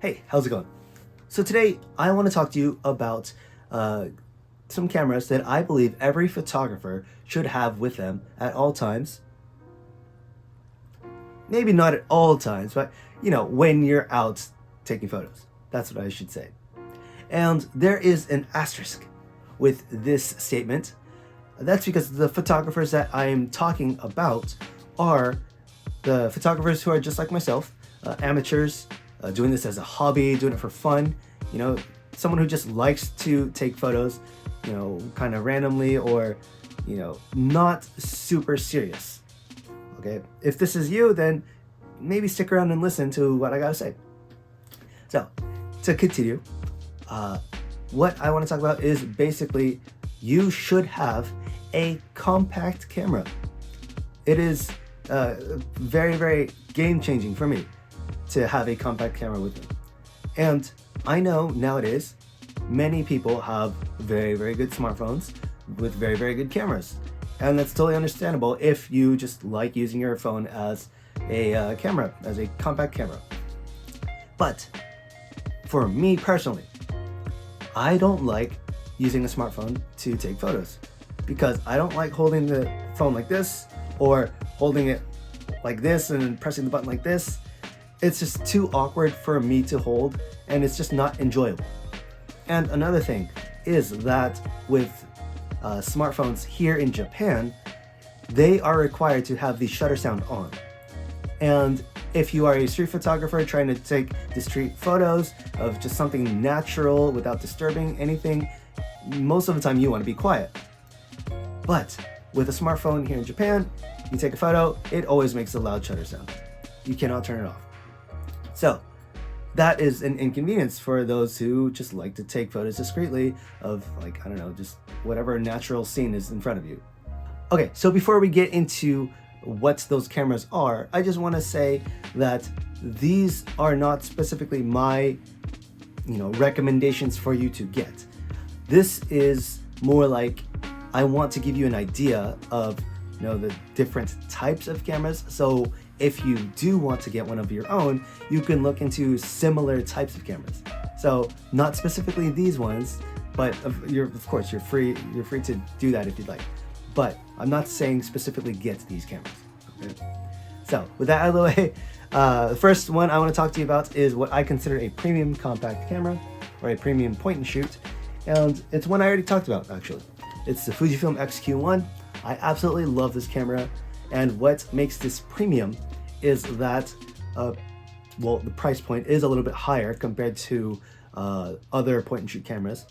Hey, how's it going? So today I want to talk to you about some cameras that I believe every photographer should have with them at all times. Maybe not at all times, but when you're out taking photos. That's what I should say. And there is an asterisk with this statement. That's because the photographers that I am talking about are the photographers who are just like myself, amateurs, doing this as a hobby, doing it for fun, someone who just likes to take photos, kind of randomly or, not super serious. Okay, if this is you, then maybe stick around and listen to what I gotta say. So, to continue, what I want to talk about is basically you should have a compact camera. It is very, very game-changing for me to have a compact camera with me. And I know nowadays many people have very, very good smartphones with very, very good cameras. And that's totally understandable if you just like using your phone as a camera, as a compact camera. But for me personally, I don't like using a smartphone to take photos because I don't like holding the phone like this or holding it like this and pressing the button like this. It's just too awkward for me to hold, and it's just not enjoyable. And another thing is that with smartphones here in Japan, they are required to have the shutter sound on. And if you are a street photographer trying to take discreet photos of just something natural without disturbing anything, most of the time you want to be quiet. But with a smartphone here in Japan, you take a photo, it always makes a loud shutter sound. You cannot turn it off. So that is an inconvenience for those who just like to take photos discreetly of, like, I don't know, just whatever natural scene is in front of you. Okay, so before we get into what those cameras are, I just want to say that these are not specifically my, recommendations for you to get. This is more like I want to give you an idea of, the different types of cameras. So if you do want to get one of your own, you can look into similar types of cameras. So not specifically these ones, but of course you're free to do that if you'd like. But I'm not saying specifically get these cameras. Okay? So with that out of the way, the first one I want to talk to you about is what I consider a premium compact camera, or a premium point and shoot. And it's one I already talked about, actually. It's the Fujifilm X-Q1. I absolutely love this camera. And what makes this premium is that, the price point is a little bit higher compared to other point and shoot cameras.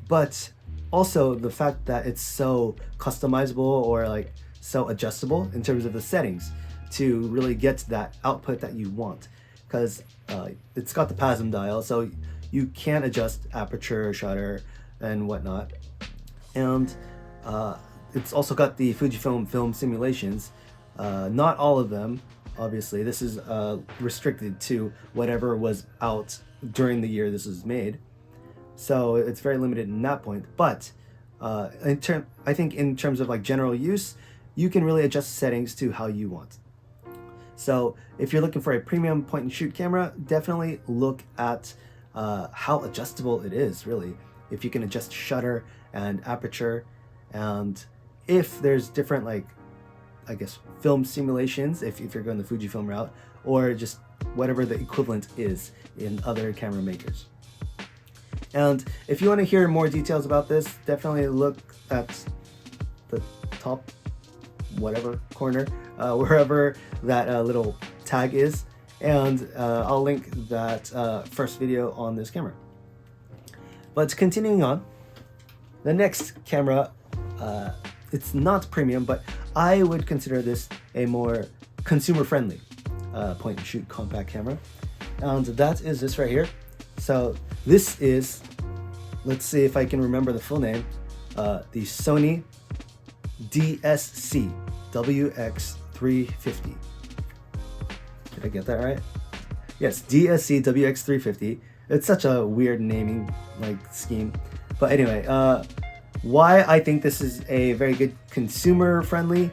But also the fact that it's so customizable, or like so adjustable in terms of the settings to really get that output that you want. Because it's got the PASM dial, so you can adjust aperture, shutter, and whatnot. And it's also got the Fujifilm film simulations. Not all of them, obviously. This is restricted to whatever was out during the year this was made. So it's very limited in that point. But I think in terms of like general use, you can really adjust settings to how you want. So if you're looking for a premium point and shoot camera, definitely look at how adjustable it is, really. If you can adjust shutter and aperture, and if there's different, film simulations, if you're going the Fujifilm route, or just whatever the equivalent is in other camera makers. And if you want to hear more details about this, definitely look at the top whatever corner, wherever that little tag is, and I'll link that first video on this camera. But continuing on, the next camera, it's not premium, but I would consider this a more consumer-friendly point and shoot compact camera, and that is this right here. So this is, let's see if I can remember the full name, the Sony DSC WX350. Did I get that right? Yes, DSC WX350. It's such a weird naming scheme, but anyway, why I think this is a very good consumer friendly,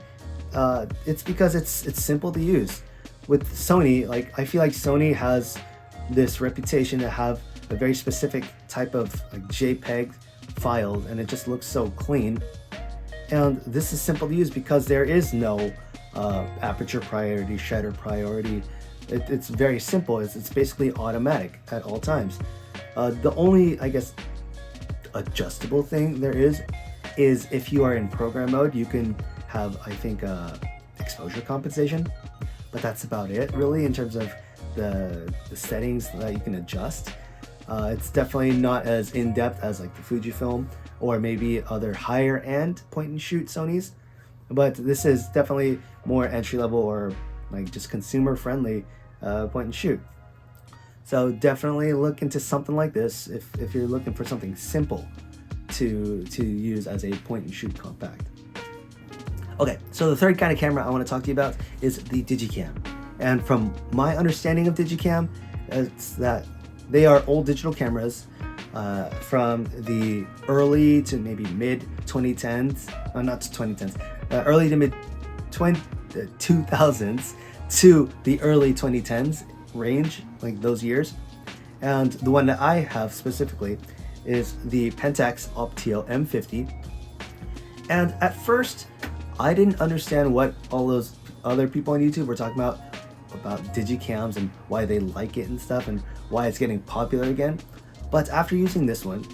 it's because it's simple to use. With Sony, I feel like Sony has this reputation to have a very specific type of like JPEG files, and it just looks so clean. And this is simple to use because there is no aperture priority, shutter priority. It's very simple. It's basically automatic at all times. The only, I guess, adjustable thing there is if you are in program mode, you can have, I think, exposure compensation, but that's about it really in terms of the settings that you can adjust. It's definitely not as in-depth as like the Fujifilm or maybe other higher end point and shoot Sonys, but this is definitely more entry level or like just consumer friendly point and shoot. So definitely look into something like this if you're looking for something simple to use as a point and shoot compact. Okay, so the third kind of camera I want to talk to you about is the digicam. And from my understanding of digicam, it's that they are old digital cameras from the early to maybe mid 2010s, not 2010s, early to mid 2000s to the early 2010s range, like those years. And the one that I have specifically is the Pentax Optile M50. And at first, I didn't understand what all those other people on YouTube were talking about digicams and why they like it and stuff and why it's getting popular again. But after using this one,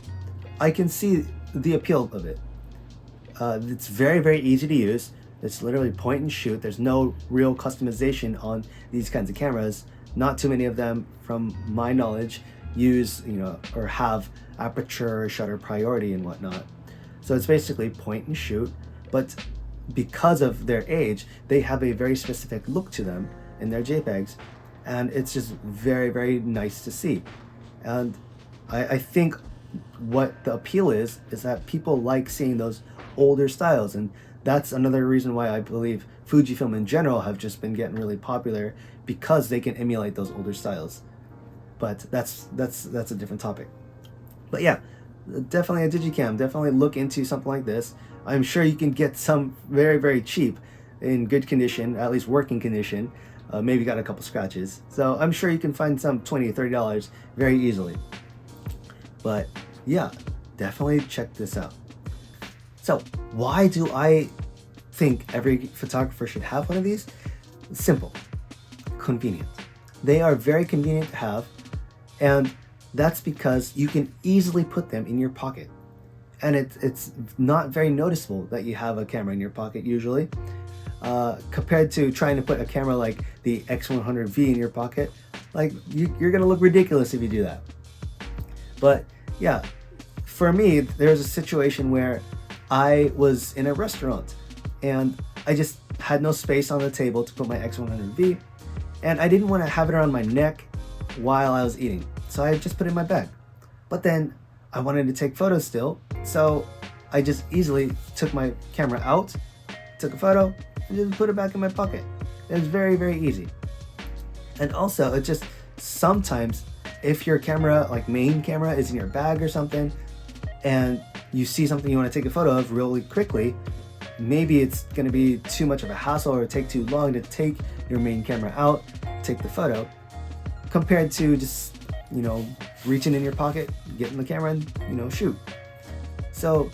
I can see the appeal of it. It's very, very easy to use. It's literally point and shoot. There's no real customization on these kinds of cameras. Not too many of them, from my knowledge, use, or have aperture, shutter priority and whatnot. So it's basically point and shoot, but because of their age, they have a very specific look to them in their JPEGs, and it's just very, very nice to see. And I think what the appeal is that people like seeing those older styles, and that's another reason why I believe Fujifilm in general have just been getting really popular, because they can emulate those older styles. But that's a different topic. But yeah, definitely a digicam. Definitely look into something like this. I'm sure you can get some very, very cheap in good condition, at least working condition. Maybe got a couple scratches. So I'm sure you can find some $20 or $30 very easily. But yeah, definitely check this out. So why do I think every photographer should have one of these? Simple. Convenient. They are very convenient to have, and that's because you can easily put them in your pocket. And it's not very noticeable that you have a camera in your pocket usually, compared to trying to put a camera like the X100V in your pocket. Like you're gonna look ridiculous if you do that. But yeah, for me, there's a situation where I was in a restaurant and I just had no space on the table to put my X100V, and I didn't want to have it around my neck while I was eating, so I just put it in my bag. But then I wanted to take photos still, so I just easily took my camera out, took a photo, and just put it back in my pocket. It was very, very easy. And also, it just sometimes, if your camera, like main camera, is in your bag or something, and you see something you want to take a photo of really quickly, maybe it's going to be too much of a hassle or take too long to take your main camera out, take the photo, compared to just, reaching in your pocket, getting the camera and, shoot. So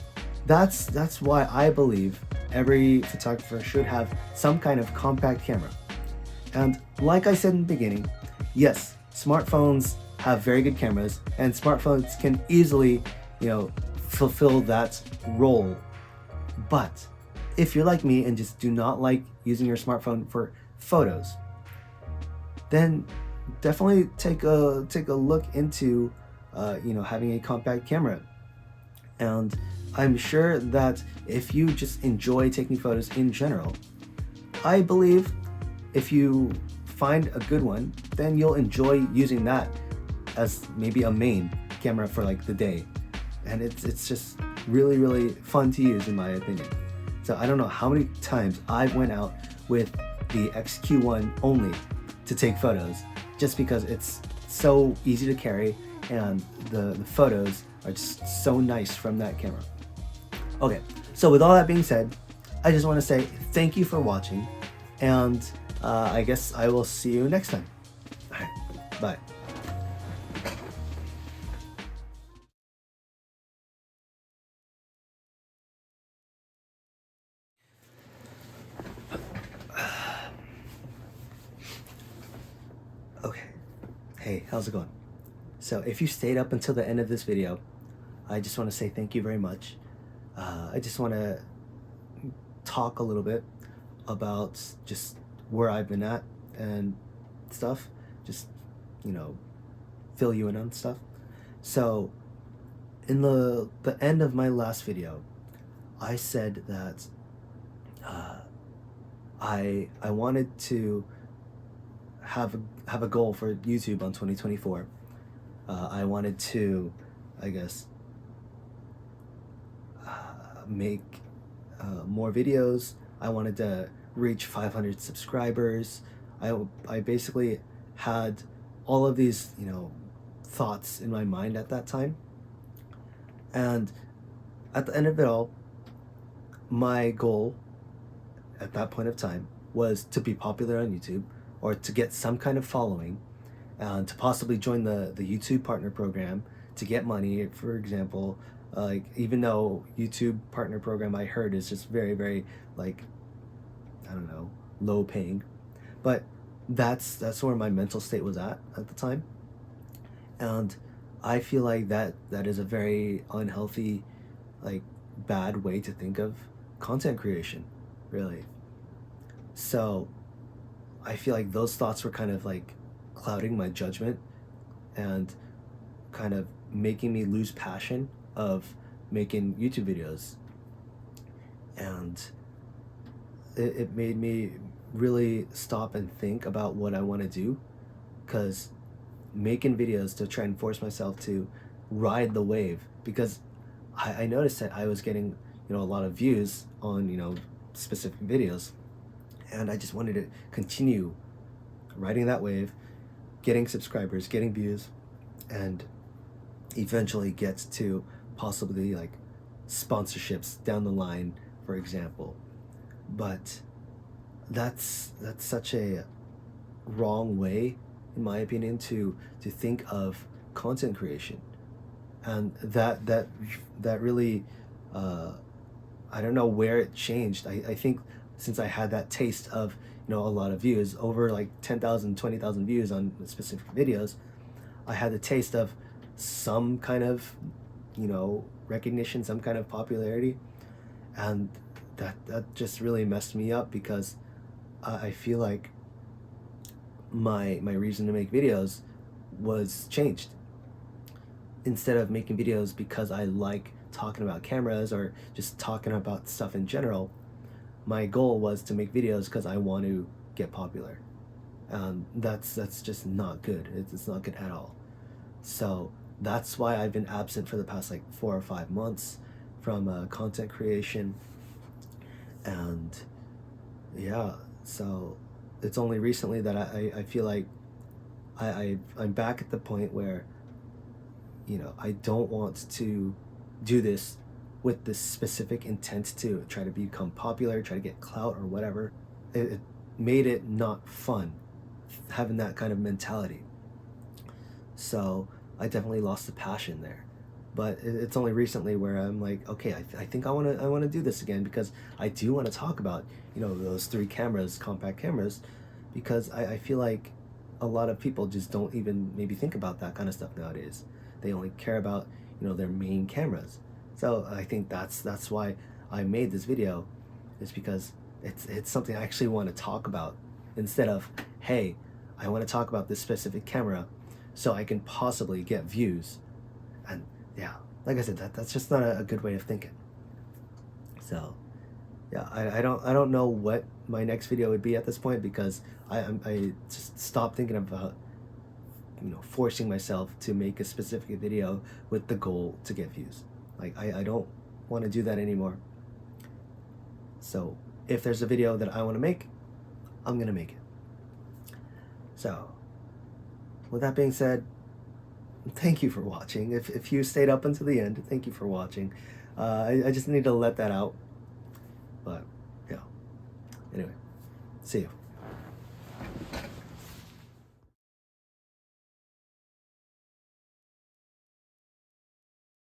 that's why I believe every photographer should have some kind of compact camera. And like I said in the beginning, yes, smartphones have very good cameras, and smartphones can easily, fulfill that role. But if you're like me and just do not like using your smartphone for photos, then definitely take a look into having a compact camera. And I'm sure that if you just enjoy taking photos in general, I believe if you find a good one, then you'll enjoy using that as maybe a main camera for like the day. And it's just really, really fun to use, in my opinion. So I don't know how many times I went out with the XQ1 only to take photos, just because it's so easy to carry and the photos are just so nice from that camera. Okay, so with all that being said, I just want to say thank you for watching, and I guess I will see you next time. All right, bye. Hey, how's it going? So if you stayed up until the end of this video, I just want to say thank you very much. I just want to talk a little bit about just where I've been at and stuff. Just, you know, fill you in on stuff. So in the end of my last video, I said that I wanted to have a goal for YouTube on 2024. I wanted to, I guess, make more videos. I wanted to reach 500 subscribers. I basically had all of these, thoughts in my mind at that time. And at the end of it all, my goal at that point of time was to be popular on YouTube, or to get some kind of following, and to possibly join the YouTube partner program to get money. For example, like, even though YouTube partner program, I heard, is just very, very, like, I don't know, low paying, but that's where my mental state was at the time. And I feel like that is a very unhealthy, like, bad way to think of content creation, really. So I feel like those thoughts were kind of like clouding my judgment and kind of making me lose passion of making YouTube videos. And it made me really stop and think about what I want to do, because making videos to try and force myself to ride the wave, because I noticed that I was getting, a lot of views on, specific videos, and I just wanted to continue riding that wave, getting subscribers, getting views, and eventually get to possibly, like, sponsorships down the line, for example. But that's such a wrong way, in my opinion, to think of content creation. And that really, I don't know where it changed. I think since I had that taste of, a lot of views, over like 10,000, 20,000 views on specific videos, I had the taste of some kind of, recognition, some kind of popularity. And that just really messed me up, because I feel like my reason to make videos was changed. Instead of making videos because I like talking about cameras or just talking about stuff in general, my goal was to make videos because I want to get popular. That's just not good. It's not good at all. So that's why I've been absent for the past like 4 or 5 months from content creation. And yeah, so it's only recently that I feel like I'm back at the point where, I don't want to do this with this specific intent to try to become popular, try to get clout or whatever. It made it not fun having that kind of mentality. So I definitely lost the passion there. But it's only recently where I'm like, okay, I think I want to do this again, because I do want to talk about, those 3 cameras, compact cameras, because I feel like a lot of people just don't even maybe think about that kind of stuff nowadays. They only care about, their main cameras. So I think that's why I made this video, is because it's something I actually want to talk about, instead of, hey, I want to talk about this specific camera so I can possibly get views. And yeah, like I said, that's just not a good way of thinking. So yeah, I don't know what my next video would be at this point, because I just stopped thinking about, forcing myself to make a specific video with the goal to get views. Like, I don't want to do that anymore. So if there's a video that I want to make, I'm gonna make it. So with that being said, thank you for watching. If you stayed up until the end, thank you for watching. I just need to let that out. But yeah, anyway, see you.